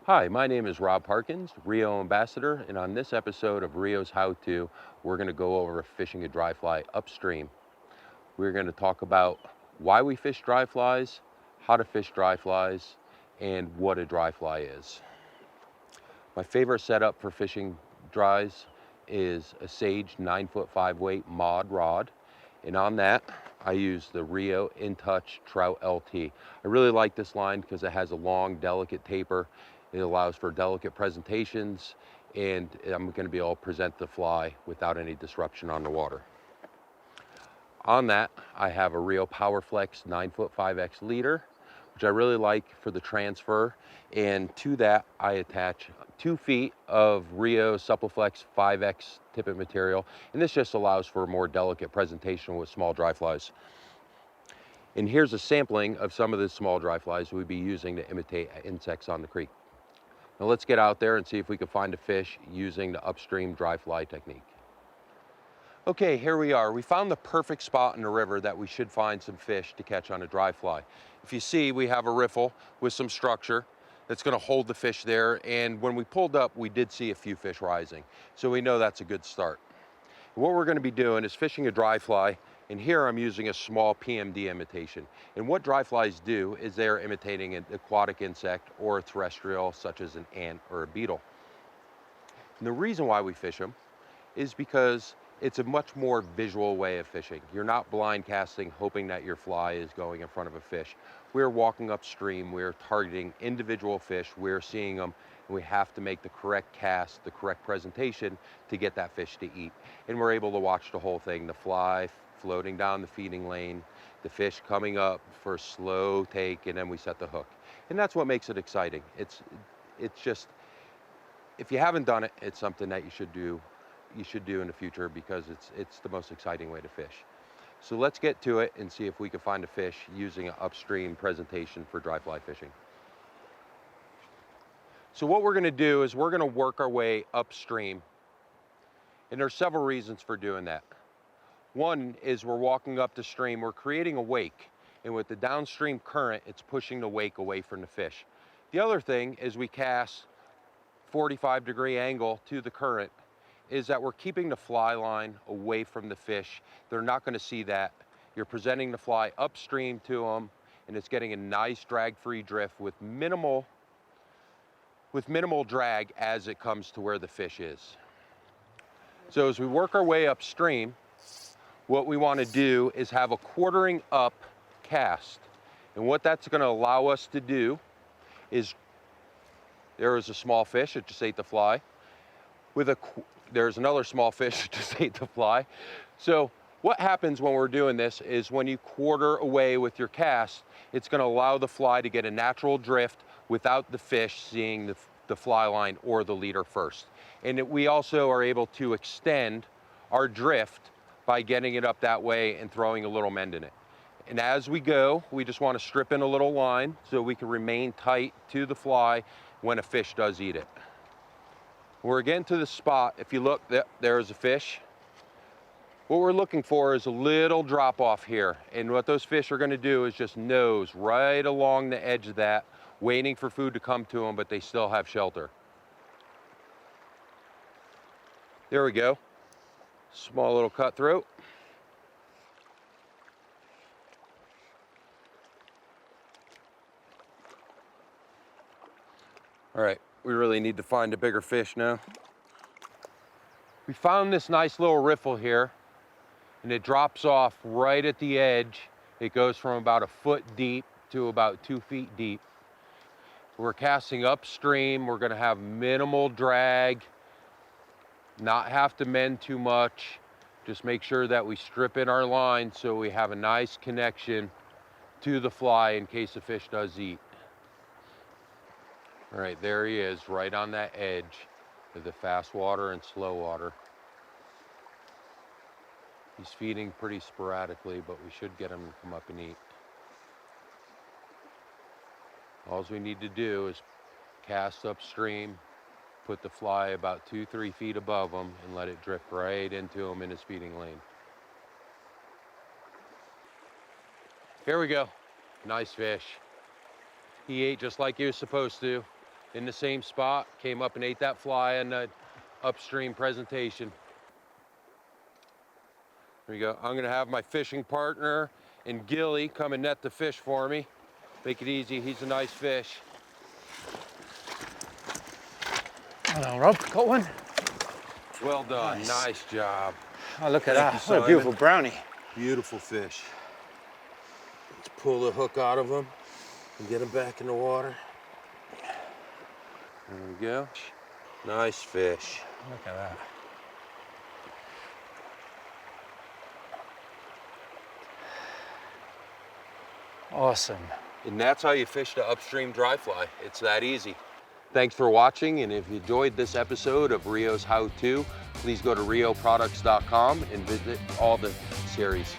Hi, my name is Rob Parkins, RIO Ambassador, and on this episode of RIO's How To, we're going to go over fishing a dry fly upstream. We're going to talk about why we fish dry flies, how to fish dry flies, and what a dry fly is. My favorite setup for fishing dries is a Sage 9-foot 5-weight mod rod, and on that I use the RIO InTouch Trout LT. I really like this line because it has a long, delicate taper. It allows for delicate presentations, and I'm going to be able to present the fly without any disruption on the water. On that, I have a RIO PowerFlex 9-foot 5X leader, which I really like for the transfer. And to that, I attach 2 feet of RIO Suppleflex 5X tippet material. And this just allows for a more delicate presentation with small dry flies. And here's a sampling of some of the small dry flies we'd be using to imitate insects on the creek. Now let's get out there and see if we can find a fish using the upstream dry fly technique. Okay, here we are. We found the perfect spot in the river that we should find some fish to catch on a dry fly. If you see, we have a riffle with some structure that's going to hold the fish there, and when we pulled up, we did see a few fish rising. So we know that's a good start. What we're going to be doing is fishing a dry fly, and here I'm using a small PMD imitation. And what dry flies do is they're imitating an aquatic insect or a terrestrial, such as an ant or a beetle. And the reason why we fish them is because it's a much more visual way of fishing. You're not blind casting, hoping that your fly is going in front of a fish. We're walking upstream, we're targeting individual fish, we're seeing them, and we have to make the correct cast, the correct presentation to get that fish to eat. And we're able to watch the whole thing, the fly floating down the feeding lane, the fish coming up for a slow take, and then we set the hook. And that's what makes it exciting. It's just, if you haven't done it, it's something that you should do in the future, because it's the most exciting way to fish. So let's get to it and see if we can find a fish using an upstream presentation for dry fly fishing. So what we're going to do is we're going to work our way upstream, and there's several reasons for doing that. One is we're walking up the stream, we're creating a wake, and with the downstream current, it's pushing the wake away from the fish. The other thing is we cast 45-degree angle to the current, is that we're keeping the fly line away from the fish. They're not going to see that. You're presenting the fly upstream to them, and it's getting a nice drag-free drift with minimal drag as it comes to where the fish is. So as we work our way upstream, what we want to do is have a quartering up cast. And what that's going to allow us to do is, there is a small fish that just ate the fly. There's another small fish that just ate the fly. So what happens when we're doing this is when you quarter away with your cast, it's going to allow the fly to get a natural drift without the fish seeing the fly line or the leader first. And we also are able to extend our drift by getting it up that way and throwing a little mend in it. And as we go, we just want to strip in a little line so we can remain tight to the fly when a fish does eat it. We're getting to the spot. If you look, there's a fish. What we're looking for is a little drop off here. And what those fish are going to do is just nose right along the edge of that, waiting for food to come to them, but they still have shelter. There we go. Small little cutthroat. All right, we really need to find a bigger fish now. We found this nice little riffle here, and it drops off right at the edge. It goes from about a foot deep to about 2 feet deep. We're casting upstream. We're gonna have minimal drag, not have to mend too much. Just make sure that we strip in our line so we have a nice connection to the fly in case the fish does eat. All right, there he is, right on that edge of the fast water and slow water. He's feeding pretty sporadically, but we should get him to come up and eat. All we need to do is cast upstream, put the fly about 2-3 feet above him, and let it drift right into him in his feeding lane. Here we go. Nice fish. He ate just like he was supposed to. in the same spot, came up and ate that fly in the Upstream presentation. There you go. I'm gonna have my fishing partner and Gilly come and net the fish for me. Make it easy, he's a nice fish. Hello, Rob. Got one? Well done, nice job. Oh, look at Thank that. you, What a beautiful brownie. Beautiful fish. Let's pull the hook out of him and get him back in the water. There we go. Nice fish. Look at that. Awesome. And that's how you fish the Upstream dry fly. It's that easy. Thanks for watching, and if you enjoyed this episode of Rio's How To, please go to rioproducts.com and visit all the series.